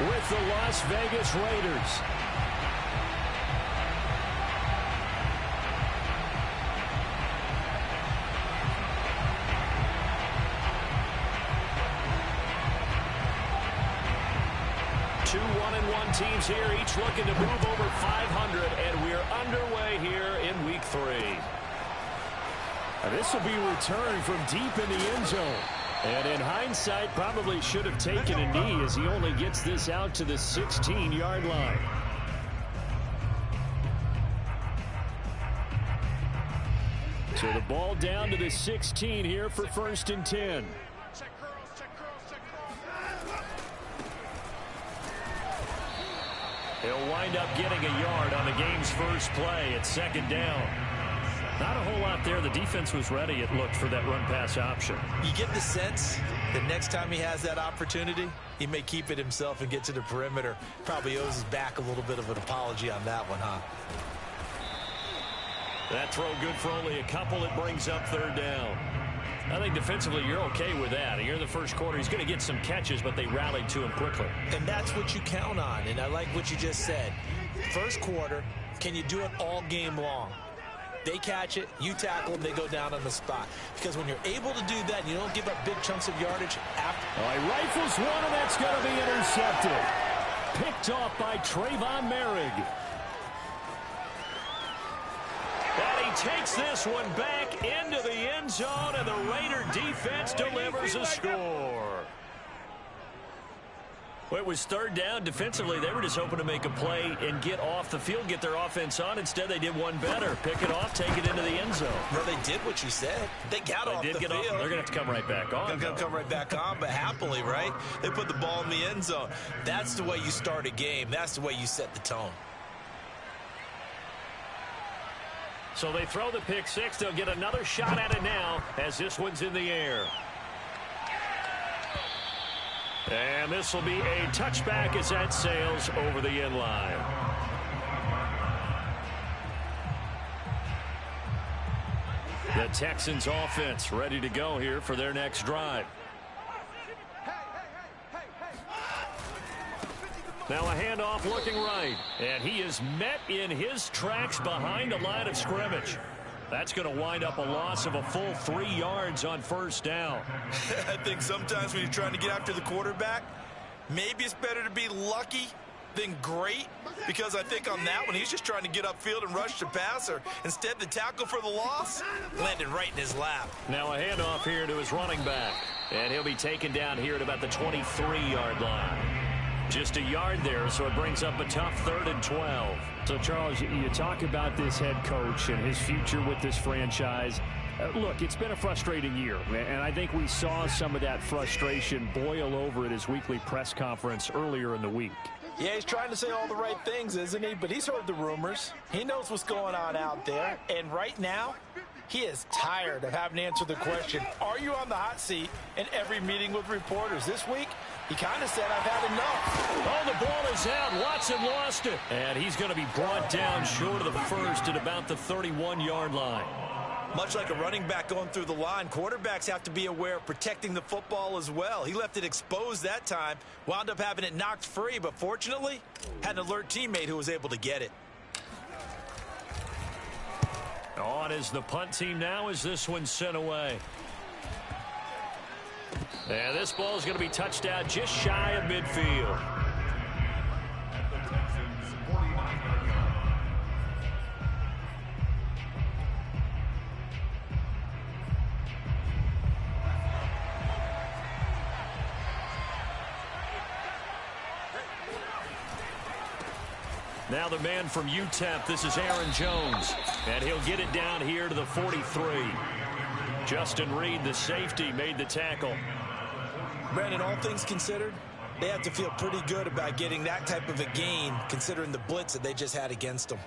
with the Las Vegas Raiders. Two 1-1 teams here, each looking to move over 500, and we're underway here in Week 3. This will be returned from deep in the end zone. And in hindsight, probably should have taken a knee as he only gets this out to the 16-yard line. So the ball down to the 16 here for 1st and 10. He'll wind up getting a yard on the game's first play at 2nd down. Not a whole lot there. The defense was ready, it looked, for that run-pass option. You get the sense that next time he has that opportunity, he may keep it himself and get to the perimeter. Probably owes his back a little bit of an apology on that one, huh? That throw good for only a couple. It brings up 3rd down. I think defensively you're okay with that. Here in the first quarter, he's going to get some catches, but they rallied to him quickly. And that's what you count on, and I like what you just said. First quarter, can you do it all game long? They catch it, you tackle, and they go down on the spot. Because when you're able to do that, you don't give up big chunks of yardage after. All right, rifles one, and that's going to be intercepted. Picked off by Trayvon Merrick. And he takes this one back into the end zone, and the Raider defense delivers a score. Well, it was 3rd down. Defensively, they were just hoping to make a play and get off the field, get their offense on. Instead, they did one better. Pick it off, take it into the end zone. Well, they did what you said. They got off the field. They're going to have to come right back on. They're going to come right back on, but happily, right? They put the ball in the end zone. That's the way you start a game. That's the way you set the tone. So they throw the pick six. They'll get another shot at it now as this one's in the air. And this will be a touchback as that sails over the end line. The Texans offense ready to go here for their next drive. Now a handoff looking right. And he is met in his tracks behind the line of scrimmage. That's going to wind up a loss of a full 3 yards on 1st down. I think sometimes when you're trying to get after the quarterback, maybe it's better to be lucky than great. Because I think on that one, he's just trying to get upfield and rush the passer. Instead, the tackle for the loss landed right in his lap. Now a handoff here to his running back. And he'll be taken down here at about the 23-yard line. Just a yard there, so it brings up a tough 3rd and 12. So, Charles, you talk about this head coach and his future with this franchise. Look, it's been a frustrating year, and I think we saw some of that frustration boil over at his weekly press conference earlier in the week. Yeah, he's trying to say all the right things, isn't he? But he's heard the rumors. He knows what's going on out there. And right now, he is tired of having to answer the question, are you on the hot seat in every meeting with reporters? This week, he kind of said, I've had enough. Oh, the ball is out. Watson lost it. And he's going to be brought down short of the first at about the 31-yard line. Much like a running back going through the line, quarterbacks have to be aware of protecting the football as well. He left it exposed that time, wound up having it knocked free, but fortunately, had an alert teammate who was able to get it. On is the punt team now as this one's sent away. And this ball is going to be touched out just shy of midfield. Now the man from UTEP, this is Aaron Jones. And he'll get it down here to the 43. Justin Reed, the safety, made the tackle. Brandon, all things considered, they have to feel pretty good about getting that type of a gain, considering the blitz that they just had against them.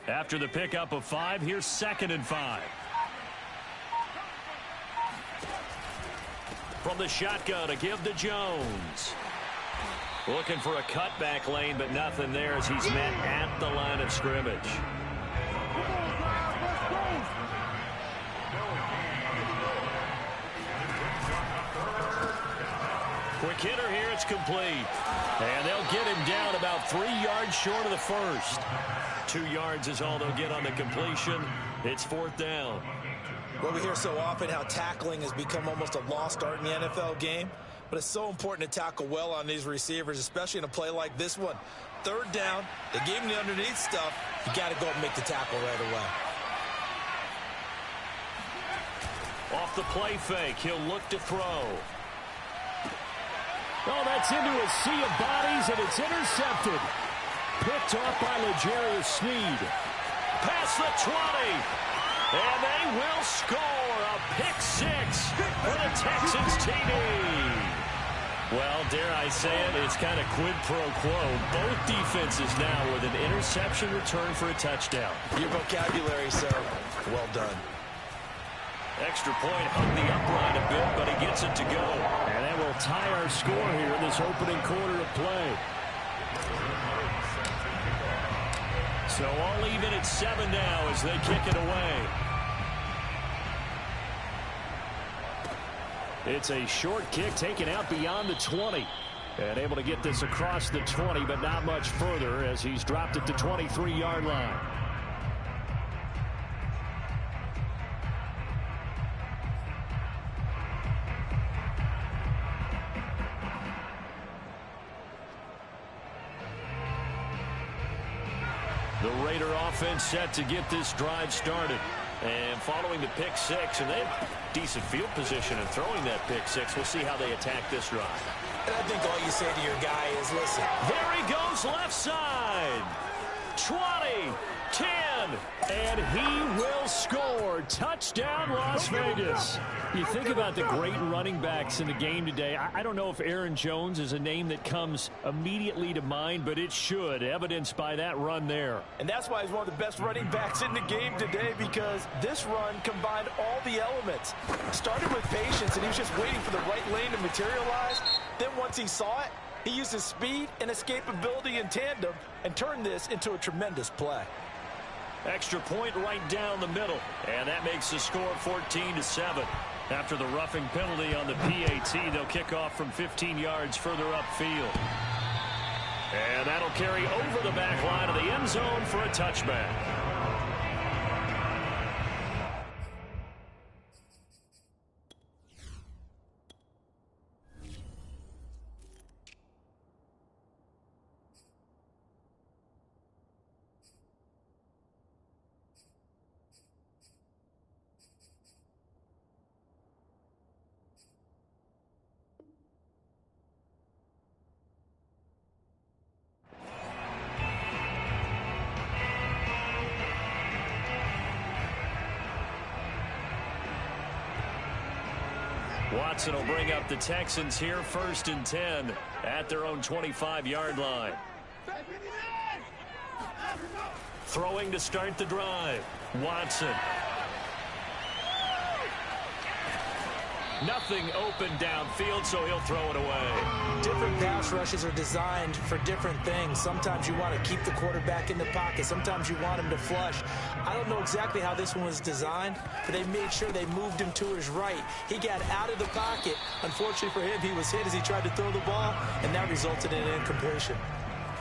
After the pickup of 5, here's 2nd and 5. From the shotgun, a give to Jones. Looking for a cutback lane, but nothing there as he's met at the line of scrimmage. Quick hitter here, it's complete. And they'll get him down about 3 yards short of the first. 2 yards is all they'll get on the completion. It's 4th down. Well, we hear so often how tackling has become almost a lost art in the NFL game. But it's so important to tackle well on these receivers, especially in a play like this one. 3rd down, they gave him the underneath stuff. You got to go and make the tackle right away. Off the play fake, he'll look to throw. Oh, that's into a sea of bodies, and it's intercepted. Picked off by L'Jarius Sneed. Past the 20. And they will score a pick 6 for the Texans TD. Well, dare I say it, it's kind of quid pro quo. Both defenses now with an interception return for a touchdown. Your vocabulary, sir. Well done. Extra point hung the upright a bit, but he gets it to go. And that will tie our score here in this opening quarter of play. So all even at 7 now as they kick it away. It's a short kick taken out beyond the 20. And able to get this across the 20, but not much further as he's dropped it to 23-yard line. The Raider offense set to get this drive started. And following the pick 6, and they have decent field position in throwing that pick 6. We'll see how they attack this drive. And I think all you say to your guy is, listen. There he goes left side. 20, 10, and he will score. Touchdown, Las Vegas. You think about the great running backs in the game today. I don't know if Aaron Jones is a name that comes immediately to mind, but it should, evidenced by that run there. And that's why he's one of the best running backs in the game today, because this run combined all the elements. Started with patience, and he was just waiting for the right lane to materialize. Then once he saw it, he used his speed and escapability in tandem and turned this into a tremendous play. Extra point right down the middle, and that makes the score 14-7. After the roughing penalty on the PAT, they'll kick off from 15 yards further upfield. And that'll carry over the back line of the end zone for a touchback. Watson will bring up the Texans here 1st and 10 at their own 25-yard line. Throwing to start the drive. Watson. Nothing open downfield, so he'll throw it away. Different pass rushes are designed for different things. Sometimes you want to keep the quarterback in the pocket. Sometimes you want him to flush. I don't know exactly how this one was designed, but they made sure they moved him to his right. He got out of the pocket. Unfortunately for him, he was hit as he tried to throw the ball, and that resulted in an incompletion.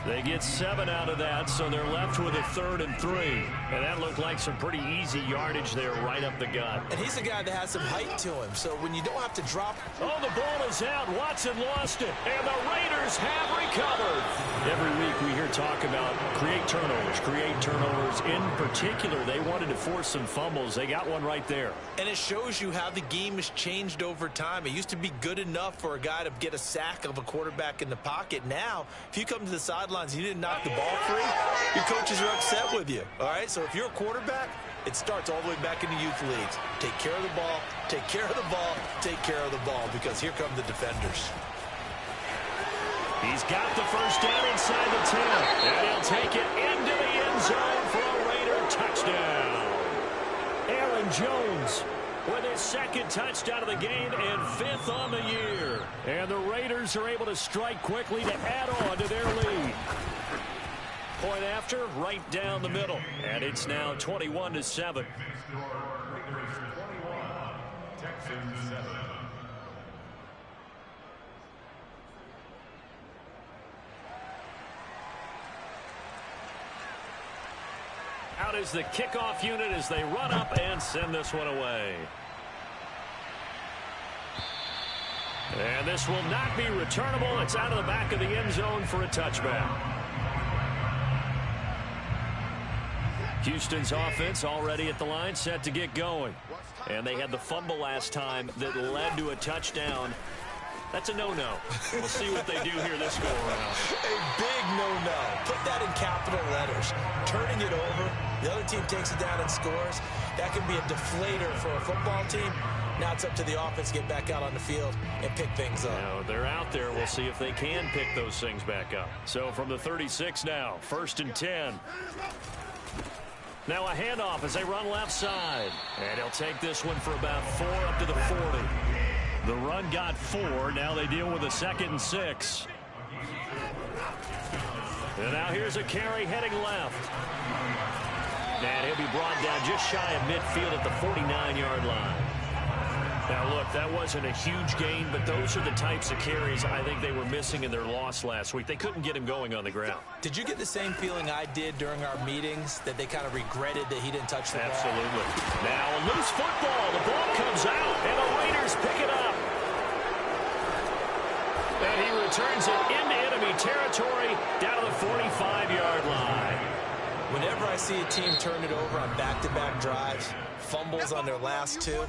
They get 7 out of that, so they're left with a 3rd and 3. And that looked like some pretty easy yardage there right up the gut. And he's a guy that has some height to him, so when you don't have to drop... Oh, the ball is out. Watson lost it, and the Raiders have recovered. Every week we hear talk about create turnovers. In particular, they wanted to force some fumbles. They got one right there. And it shows you how the game has changed over time. It used to be good enough for a guy to get a sack of a quarterback in the pocket. Now, if you come to the sidelines and you didn't knock the ball free, your coaches are upset with you. All right, so if you're a quarterback, it starts all the way back in the youth leagues. Take care of the ball, take care of the ball, take care of the ball, because here come the defenders. He's got the first down inside the 10, and he'll take it into the end zone for a Raider touchdown. Aaron Jones with his second touchdown of the game and 5th on the year. And the Raiders are able to strike quickly to add on to their lead. Point after, right down the middle. And it's now 21-7. Out is the kickoff unit as they run up and send this one away. And this will not be returnable. It's out of the back of the end zone for a touchback. Houston's offense already at the line, set to get going. And they had the fumble last time that led to a touchdown. That's a no-no. We'll see what they do here this go-around. A big no-no. Put that in capital letters. Turning it over, the other team takes it down and scores. That can be a deflator for a football team. Now it's up to the offense to get back out on the field and pick things up. Now, they're out there. We'll see if they can pick those things back up. So from the 36 now, 1st and 10. Now a handoff as they run left side. And he'll take this one for about 4 up to the 40. The run got 4. Now they deal with a 2nd and 6. And now here's a carry heading left. And he'll be brought down just shy of midfield at the 49-yard line. Now, look, that wasn't a huge gain, but those are the types of carries I think they were missing in their loss last week. They couldn't get him going on the ground. Did you get the same feeling I did during our meetings, that they kind of regretted that he didn't touch the ball? Absolutely. Now a loose football. The ball comes out, and the Raiders pick it up. And he returns it into enemy territory down to the 45-yard line. Whenever I see a team turn it over on back-to-back drives, fumbles on their last 2,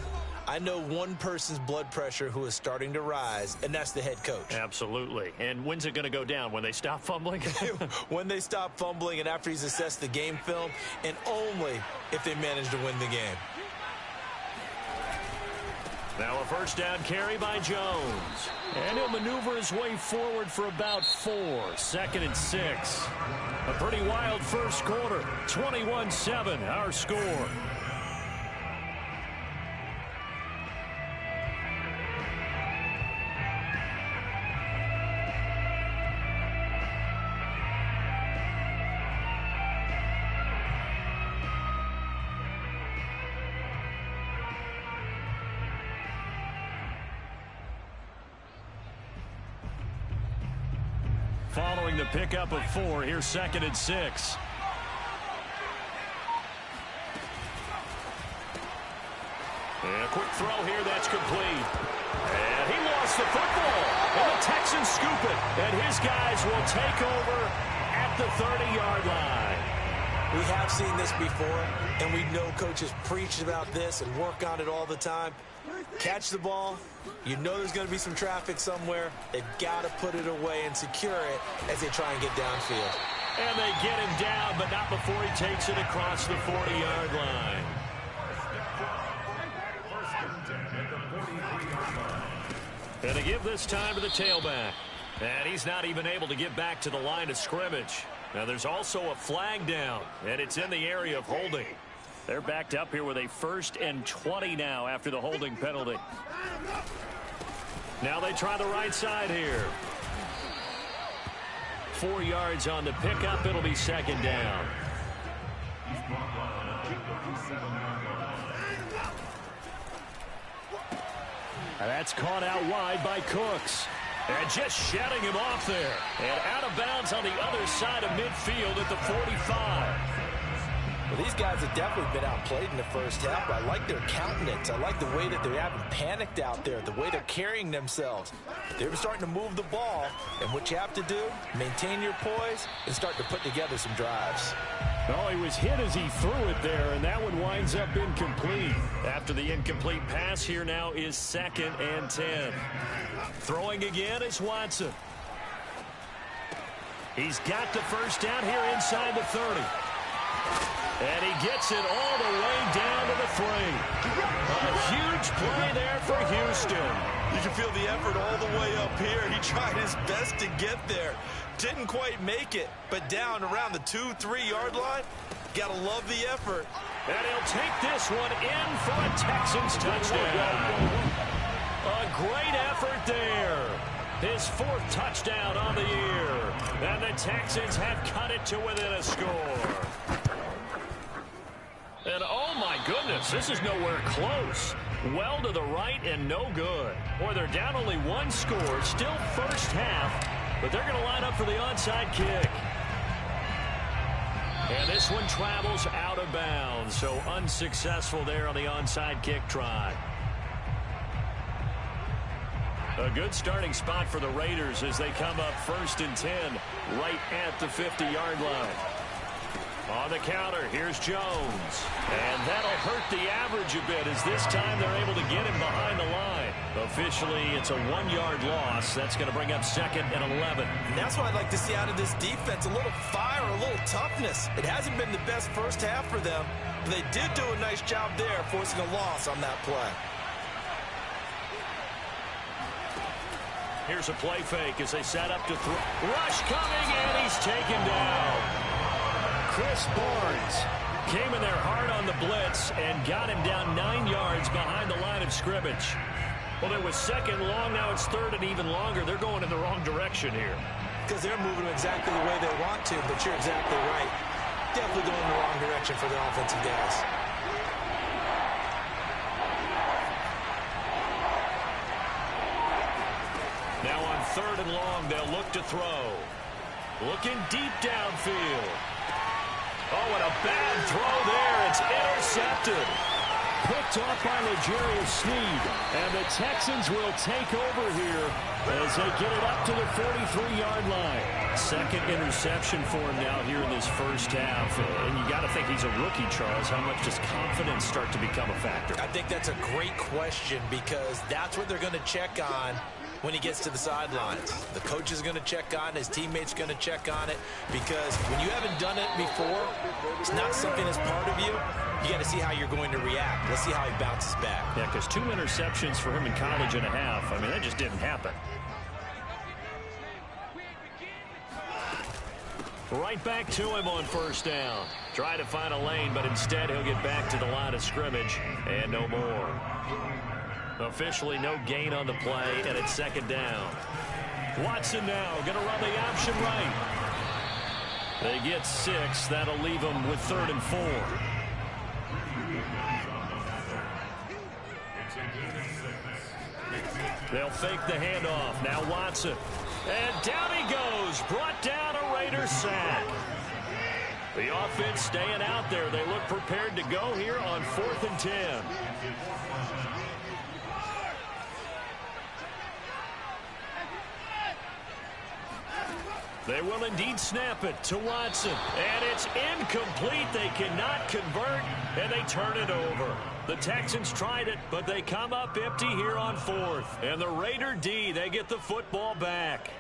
I know one person's blood pressure who is starting to rise, and that's the head coach. Absolutely. And when's it going to go down? When they stop fumbling? When they stop fumbling and after he's assessed the game film, and only if they manage to win the game. Now a 1st down carry by Jones. And he'll maneuver his way forward for about 4. 2nd and 6. A pretty wild first quarter. 21-7, our score. Following the pickup of 4, here's 2nd and 6. And a quick throw here, that's complete. And he lost the football. And the Texans scoop it. And his guys will take over at the 30-yard line. We have seen this before, and we know coaches preach about this and work on it all the time. Catch the ball. You know there's going to be some traffic somewhere. They've got to put it away and secure it as they try and get downfield. And they get him down, but not before he takes it across the 40-yard line. And they give this time to the tailback. And he's not even able to get back to the line of scrimmage. Now there's also a flag down, and it's in the area of holding. They're backed up here with a 1st and 20 now after the holding penalty. Now they try the right side here. 4 yards on the pickup. It'll be 2nd down. And that's caught out wide by Cooks. And just shedding him off there. And out of bounds on the other side of midfield at the 45. Well, these guys have definitely been outplayed in the first half. I like their countenance. I like the way that they haven't panicked out there, the way they're carrying themselves. They're starting to move the ball, and what you have to do, maintain your poise and start to put together some drives. Oh, he was hit as he threw it there, and that one winds up incomplete. After the incomplete pass, here now is 2nd and 10. Throwing again is Watson. He's got the 1st down here inside the 30. And he gets it all the way down to the 3. A huge play there for Houston. You can feel the effort all the way up here. He tried his best to get there. Didn't quite make it, but down around the 2-3 yard line. Gotta love the effort. And he'll take this one in for a Texans touchdown. A great effort there. His 4th touchdown on the year. And the Texans have cut it to within a score. And oh my goodness, this is nowhere close. Well to the right and no good. Boy, they're down only 1 score. Still first half, but they're going to line up for the onside kick. And this one travels out of bounds, so unsuccessful there on the onside kick try. A good starting spot for the Raiders as they come up 1st and 10 right at the 50-yard line. On the counter, here's Jones. And that'll hurt the average a bit as this time they're able to get him behind the line. Officially, it's a 1-yard loss. That's going to bring up 2nd and 11. And that's what I'd like to see out of this defense. A little fire, a little toughness. It hasn't been the best first half for them, but they did do a nice job there forcing a loss on that play. Here's a play fake as they set up to throw. Rush coming, and he's taken down. Chris Barnes came in there hard on the blitz and got him down 9 yards behind the line of scrimmage. Well, it was 2nd long. Now it's 3rd and even longer. They're going in the wrong direction here. Because they're moving exactly the way they want to, but you're exactly right. Definitely going in the wrong direction for the offensive guys. Now on 3rd and long, they'll look to throw. Looking deep downfield. Oh, and a bad throw there. It's intercepted. Picked off by L'Jarius Sneed. And the Texans will take over here as they get it up to the 43-yard line. 2nd interception for him now here in this first half. And you got to think he's a rookie, Charles. How much does confidence start to become a factor? I think that's a great question because that's what they're going to check on when he gets to the sidelines. The coach is going to check on it. His teammates going to check on it because when you haven't done it before, it's not something that's part of you. You got to see how you're going to react. Let's see how he bounces back. Yeah, because 2 interceptions for him in college and a half. I mean, that just didn't happen. Right back to him on 1st down. Try to find a lane, but instead he'll get back to the line of scrimmage and no more. Officially no gain on the play, and it's 2nd down. Watson now going to run the option right. They get 6. That'll leave them with 3rd and 4. They'll fake the handoff. Now Watson. And down he goes. Brought down a Raider sack. The offense staying out there. They look prepared to go here on 4th and 10. They will indeed snap it to Watson. And it's incomplete. They cannot convert, and they turn it over. The Texans tried it, but they come up empty here on 4th. And the Raider D, they get the football back.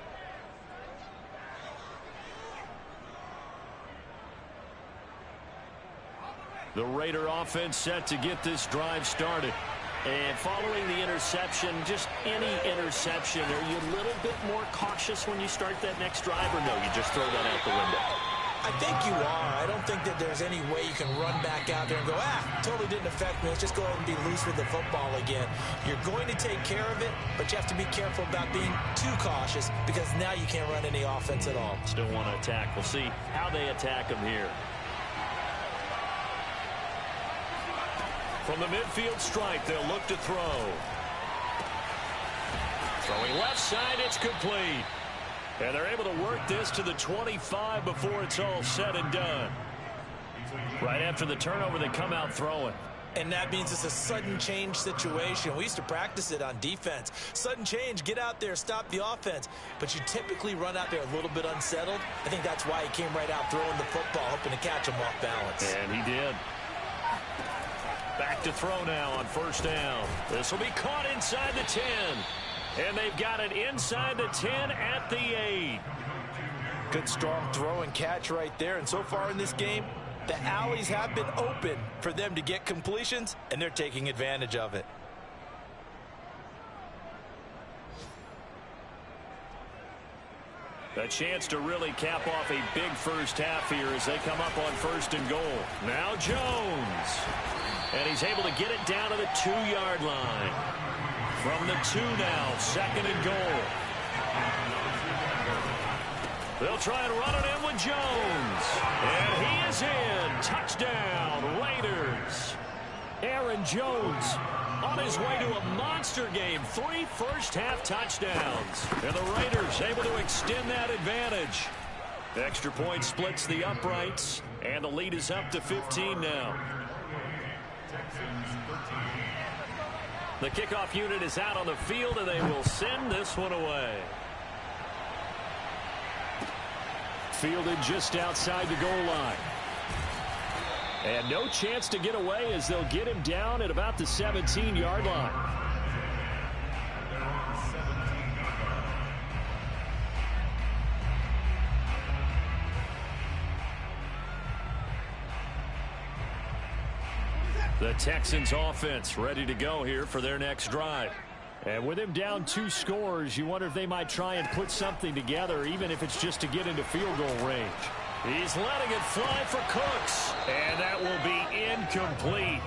The Raider offense set to get this drive started. And following the interception, just any interception, are you a little bit more cautious when you start that next drive, or no, you just throw that out the window? I think you are. I don't think that there's any way you can run back out there and go, totally didn't affect me. Let's just go ahead and be loose with the football again. You're going to take care of it, but you have to be careful about being too cautious because now you can't run any offense at all. Still want to attack. We'll see how they attack them here. From the midfield stripe, they'll look to throw. Throwing left side, it's complete. And they're able to work this to the 25 before it's all said and done. Right after the turnover, they come out throwing. And that means it's a sudden change situation. We used to practice it on defense. Sudden change, get out there, stop the offense. But you typically run out there a little bit unsettled. I think that's why he came right out throwing the football, hoping to catch him off balance. And he did. Back to throw now on 1st down. This will be caught inside the 10. And they've got it inside the 10 at the 8. Good strong throw and catch right there. And so far in this game, the alleys have been open for them to get completions, and they're taking advantage of it. A chance to really cap off a big first half here as they come up on 1st and goal. Now Jones. And he's able to get it down to the 2-yard line. From the 2 now, 2nd and goal. They'll try and run it in with Jones. And he is in. Touchdown, Raiders. Aaron Jones on his way to a monster game. 3 first-half touchdowns. And the Raiders able to extend that advantage. Extra point splits the uprights. And the lead is up to 15 now. The kickoff unit is out on the field, and they will send this one away. Fielded just outside the goal line. And no chance to get away as they'll get him down at about the 17-yard line. The Texans offense ready to go here for their next drive. And with him down 2 scores, you wonder if they might try and put something together, even if it's just to get into field goal range. He's letting it fly for Cooks. And that will be incomplete.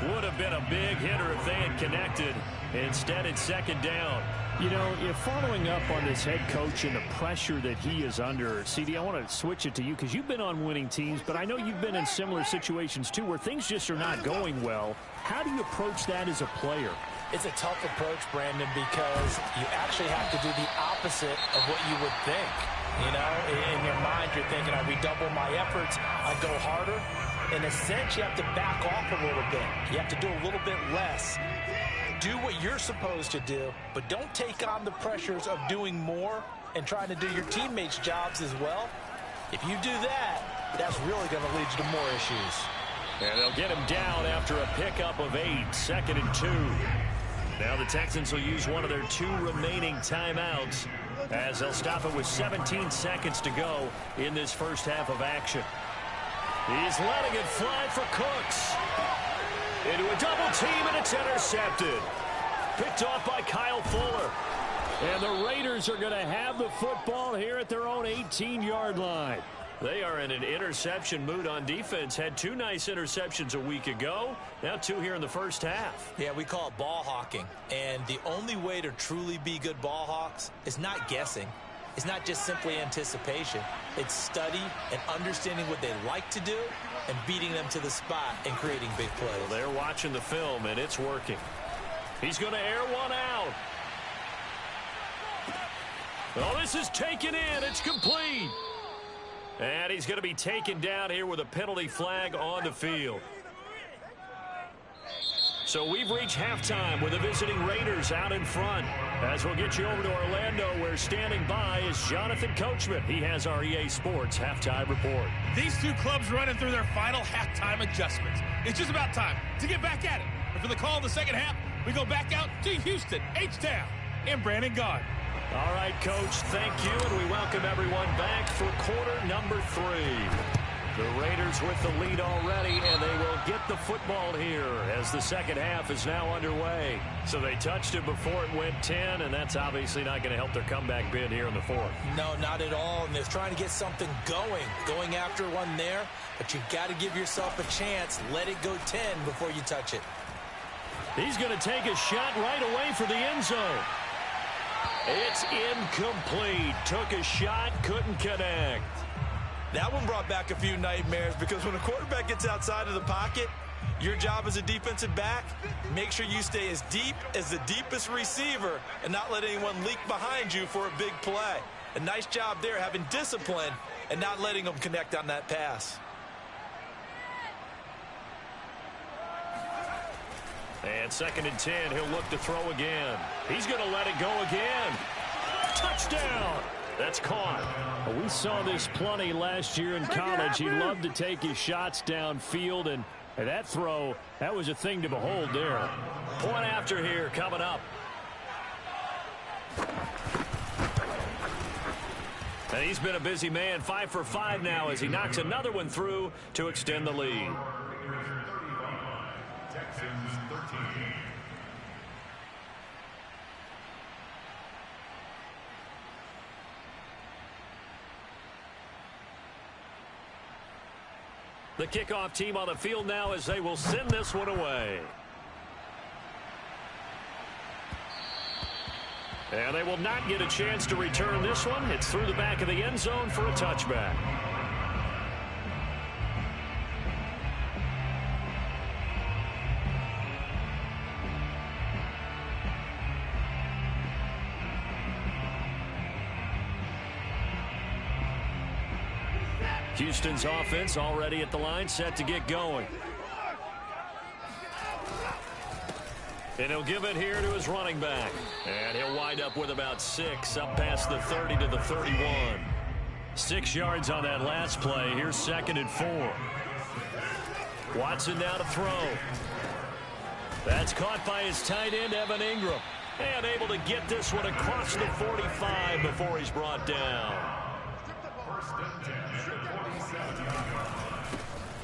Would have been a big hitter if they had connected. Instead, it's 2nd down. You know, if following up on this head coach and the pressure that he is under, CD, I want to switch it to you because you've been on winning teams, but I know you've been in similar situations too where things just are not going well. How do you approach that as a player? It's a tough approach, Brandon, because you actually have to do the opposite of what you would think. You know, in your mind, you're thinking, I redouble my efforts, I go harder. In a sense, you have to back off a little bit. You have to do a little bit less. Do what you're supposed to do, but don't take on the pressures of doing more and trying to do your teammates' jobs as well. If you do that, that's really going to lead you to more issues. And they'll get him down after a pickup of 8, 2nd and 2. Now the Texans will use one of their 2 remaining timeouts as they'll stop it with 17 seconds to go in this first half of action. He's letting it fly for Cooks. Into a double team, and it's intercepted. Picked off by Kyle Fuller. And the Raiders are going to have the football here at their own 18-yard line. They are in an interception mood on defense. Had 2 nice interceptions a week ago. Now 2 here in the first half. Yeah, we call it ball hawking. And the only way to truly be good ball hawks is not guessing. It's not just simply anticipation. It's study and understanding what they like to do and beating them to the spot and creating big plays. Well, they're watching the film, and it's working. He's going to air one out. Oh, this is taken in. It's complete. And he's going to be taken down here with a penalty flag on the field. So we've reached halftime with the visiting Raiders out in front. As we'll get you over to Orlando, where standing by is Jonathan Coachman. He has our EA Sports halftime report. These 2 clubs running through their final halftime adjustments. It's just about time to get back at it. And for the call in the second half, we go back out to Houston, H-Town, and Brandon Gaud. All right, Coach, thank you, and we welcome everyone back for quarter number 3. The Raiders with the lead already, and they will get the football here as the second half is now underway. So they touched it before it went 10, and that's obviously not going to help their comeback bid here in the 4th. No, not at all, and they're trying to get something going after one there, but you've got to give yourself a chance. Let it go 10 before you touch it. He's going to take a shot right away for the end zone. It's incomplete. Took a shot, couldn't connect. That one brought back a few nightmares because when a quarterback gets outside of the pocket, your job as a defensive back, make sure you stay as deep as the deepest receiver and not let anyone leak behind you for a big play. A nice job there having discipline and not letting them connect on that pass. And 2nd and 10, he'll look to throw again. He's going to let it go again. Touchdown! That's caught. We saw this plenty last year in college. He loved to take his shots downfield, and that throw, that was a thing to behold there. Point after here coming up. And he's been a busy man, 5 for 5 now as he knocks another one through to extend the lead. The kickoff team on the field now as they will send this one away. And they will not get a chance to return this one. It's through the back of the end zone for a touchback. Houston's offense already at the line, set to get going. And he'll give it here to his running back. And he'll wind up with about 6 up past the 30 to the 31. 6 yards on that last play. Here's 2nd and 4. Watson now to throw. That's caught by his tight end, Evan Ingram. And able to get this one across the 45 before he's brought down.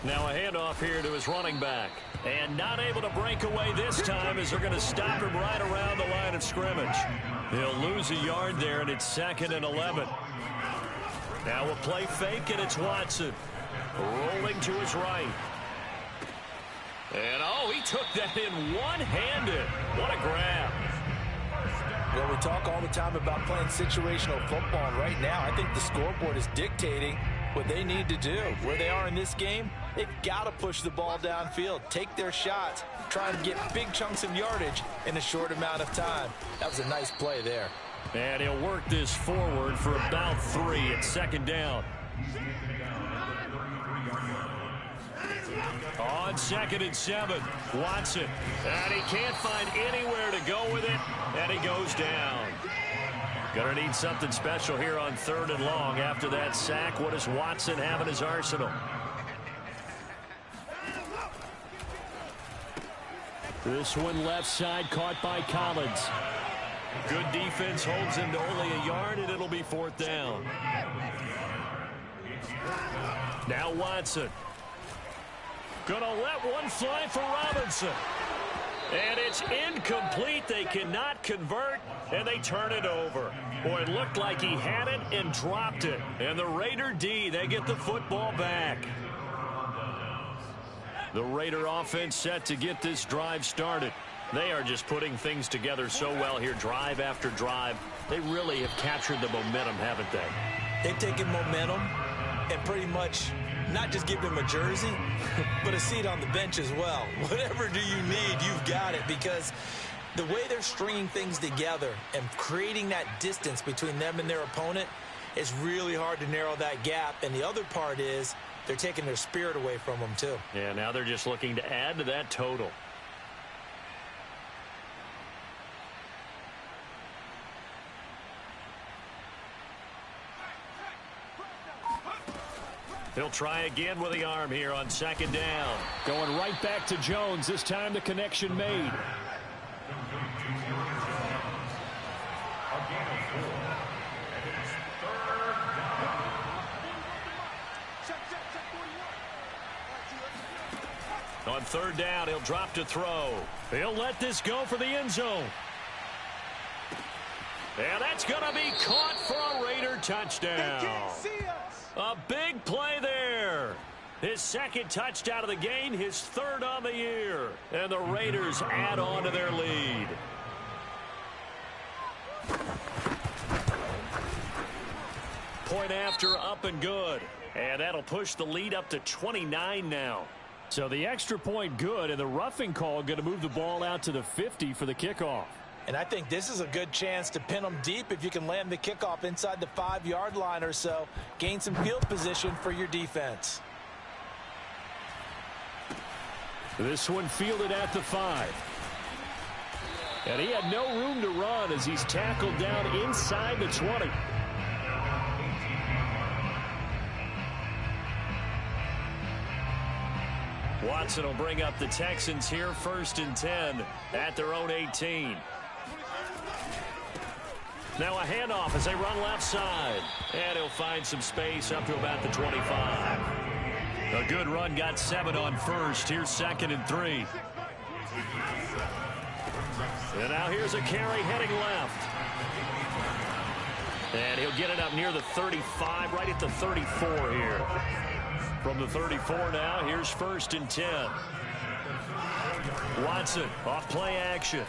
Now a handoff here to his running back. And not able to break away this time as they're going to stop him right around the line of scrimmage. He'll lose a yard there, and it's 2nd and 11. Now a play fake, and it's Watson. Rolling to his right. And, oh, he took that in one-handed. What a grab. Well, we talk all the time about playing situational football. And right now, I think the scoreboard is dictating what they need to do. Where they are in this game, they've got to push the ball downfield, take their shots, try and get big chunks of yardage in a short amount of time. That was a nice play there. And he'll work this forward for about 3. It's 2nd down. On 2nd and 7, Watson. And he can't find anywhere to go with it, and he goes down. Gonna need something special here on 3rd and long. After that sack, what does Watson have in his arsenal? This one left side caught by Collins. Good defense holds him to only a yard, and it'll be 4th down. Now Watson. Gonna let one fly for Robinson. And it's incomplete. They cannot convert, and they turn it over. Boy, it looked like he had it and dropped it. And the Raider D, they get the football back. The Raider offense set to get this drive started. They are just putting things together so well here, drive after drive. They really have captured the momentum, haven't they? They've taken momentum and pretty much not just give them a jersey, but a seat on the bench as well. Whatever do you need, you've got it, because the way they're stringing things together and creating that distance between them and their opponent is really hard to narrow that gap. And the other part is they're taking their spirit away from them, too. Yeah, now they're just looking to add to that total. He'll try again with the arm here on 2nd down. Going right back to Jones. This time the connection made. On 3rd down, he'll drop to throw. He'll let this go for the end zone. And that's going to be caught for a Raider touchdown. A big play there. His 2nd touchdown of the game, his 3rd on the year. And the Raiders add on to their lead. Point after, up and good. And that'll push the lead up to 29 now. So the extra point good, and the roughing call going to move the ball out to the 50 for the kickoff. And I think this is a good chance to pin them deep if you can land the kickoff inside the 5-yard line or so. Gain some field position for your defense. This one fielded at the 5. And he had no room to run as he's tackled down inside the 20. Watson will bring up the Texans here, 1st and 10 at their own 18. Now a handoff as they run left side. And he'll find some space up to about the 25. A good run, got 7 on 1st. Here's 2nd and 3. And now here's a carry heading left. And he'll get it up near the 35, right at the 34 here. From the 34 now, here's 1st and 10. Watson off play action.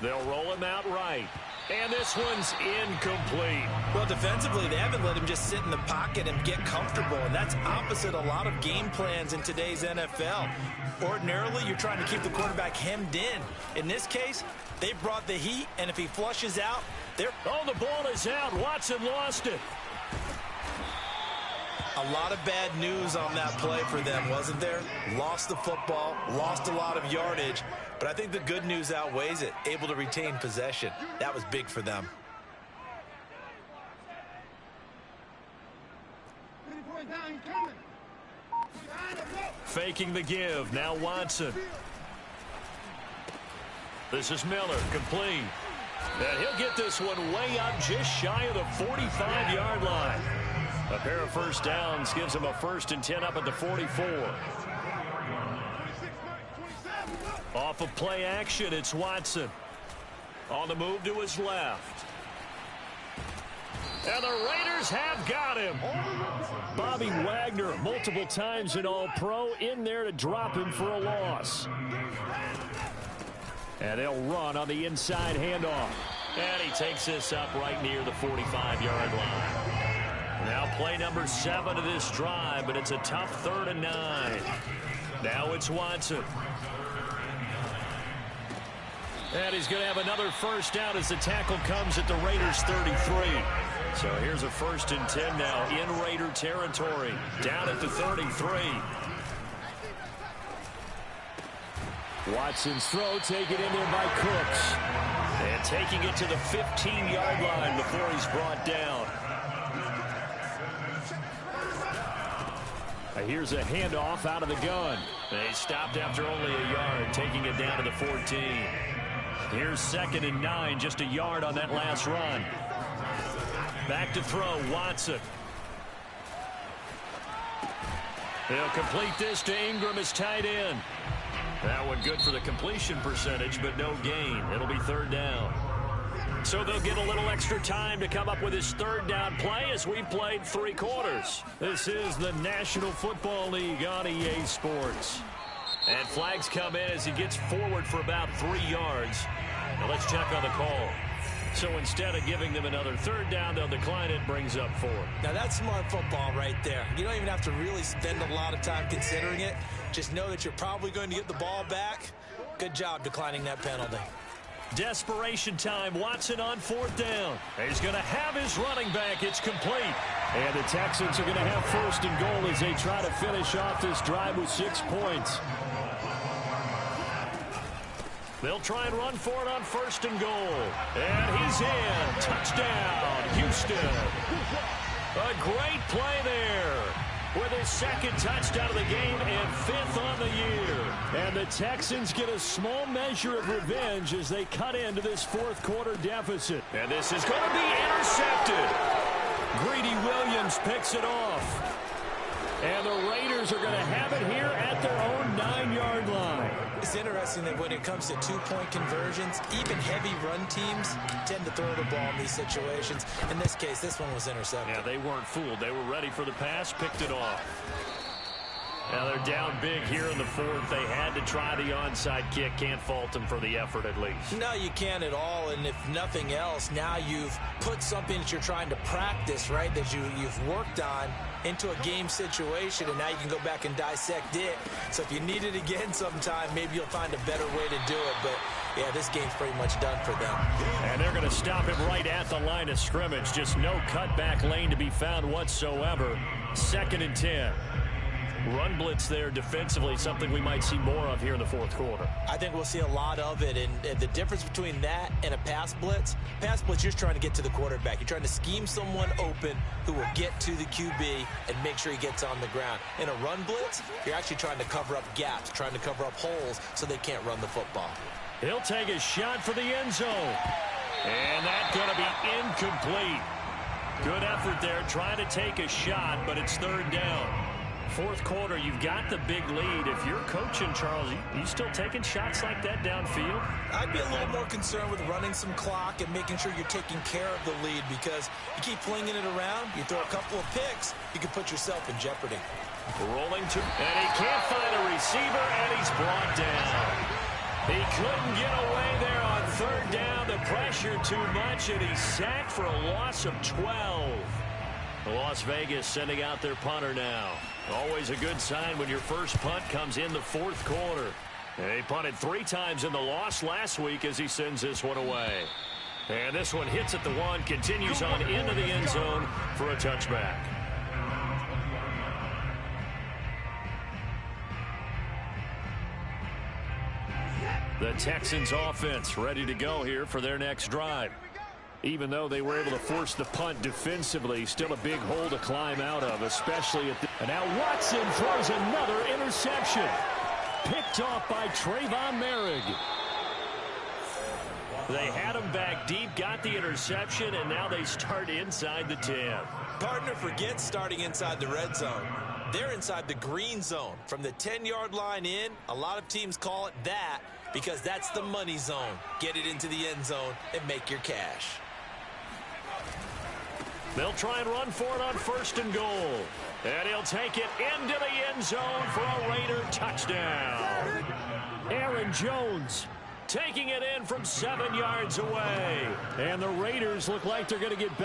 They'll roll him out right. And this one's incomplete. Well, defensively, they haven't let him just sit in the pocket and get comfortable, and that's opposite a lot of game plans in today's NFL. Ordinarily, you're trying to keep the quarterback hemmed in. In this case, they brought the heat, and if he flushes out, they're... Oh, the ball is out. Watson lost it. A lot of bad news on that play for them, wasn't there? Lost the football, lost a lot of yardage, but I think the good news outweighs it. Able to retain possession. That was big for them. Faking the give. Now Watson. This is Miller. Complete. And he'll get this one way up just shy of the 45-yard line. A pair of first downs gives him a 1st and 10 up at the 44. Off of play action, it's Watson. On the move to his left. And the Raiders have got him. Bobby Wagner, multiple times an All-Pro, in there to drop him for a loss. And they'll run on the inside handoff. And he takes this up right near the 45-yard line. Now play number 7 of this drive, but it's a tough 3rd and 9. Now it's Watson. And he's going to have another first down as the tackle comes at the Raiders' 33. So here's a 1st and 10 now in Raider territory. Down at the 33. Watson's throw taken in there by Cooks. And taking it to the 15-yard line before he's brought down. Here's a handoff out of the gun. They stopped after only a yard, taking it down to the 14. Here's 2nd and 9, just a yard on that last run. Back to throw, Watson. He'll complete this to Ingram as tight end. That one good for the completion percentage, but no gain. It'll be 3rd down. So they'll get a little extra time to come up with his 3rd down play as we played 3 quarters. This is the National Football League on EA Sports. And flags come in as he gets forward for about 3 yards. Now let's check on the call. So instead of giving them another 3rd down, they'll decline it, brings up 4. Now that's smart football right there. You don't even have to really spend a lot of time considering it. Just know that you're probably going to get the ball back. Good job declining that penalty. Desperation time. Watson on 4th down. He's going to have his running back. It's complete. And the Texans are going to have 1st and goal as they try to finish off this drive with 6 points. They'll try and run for it on 1st and goal. And he's in. Touchdown, Houston. A great play there. With his 2nd touchdown of the game and 5th on the year. And the Texans get a small measure of revenge as they cut into this 4th quarter deficit. And this is going to be intercepted. Greedy Williams picks it off. And the Raiders are going to have it here at their own 9-yard line. It's interesting that when it comes to 2-point conversions, even heavy run teams tend to throw the ball in these situations. In this case, this one was intercepted. Yeah, they weren't fooled. They were ready for the pass, picked it off. Now they're down big here in the 4th. They had to try the onside kick. Can't fault them for the effort at least. No, you can't at all. And if nothing else, now you've put something that you're trying to practice, right, that you've worked on into a game situation, and now you can go back and dissect it. So if you need it again sometime, maybe you'll find a better way to do it. But, yeah, this game's pretty much done for them. And they're going to stop him right at the line of scrimmage. Just no cutback lane to be found whatsoever. 2nd and 10. Run blitz there defensively, something we might see more of here in the 4th quarter. I think we'll see a lot of it, and the difference between that and a pass blitz, you're just trying to get to the quarterback. You're trying to scheme someone open who will get to the QB and make sure he gets on the ground. In a run blitz, you're actually trying to cover up gaps, trying to cover up holes so they can't run the football. He'll take a shot for the end zone. And that's going to be incomplete. Good effort there, trying to take a shot, but it's 3rd down. Fourth quarter, you've got the big lead. If you're coaching, Charles, you still taking shots like that downfield? I'd be a little more concerned with running some clock and making sure you're taking care of the lead, because you keep flinging it around, you throw a couple of picks, you can put yourself in jeopardy. Rolling to, and he can't find a receiver, and he's brought down. He couldn't get away there on third down. The pressure too much, and he's sacked for a loss of 12. Las Vegas sending out their punter now. Always a good sign when your first punt comes in the fourth quarter. And he punted 3 times in the loss last week as he sends this one away. And this one hits at the 1, continues on into the end zone for a touchback. The Texans offense ready to go here for their next drive. Even though they were able to force the punt defensively, still a big hole to climb out of, especially at the... And now Watson throws another interception. Picked off by Trayvon Merrick. They had him back deep, got the interception, and now they start inside the 10. Partner forgets starting inside the red zone. They're inside the green zone. From the 10-yard line in, a lot of teams call it that because that's the money zone. Get it into the end zone and make your cash. They'll try and run for it on first and goal. And he'll take it into the end zone for a Raider touchdown. Aaron Jones taking it in from 7 yards away. And the Raiders look like they're going to get back.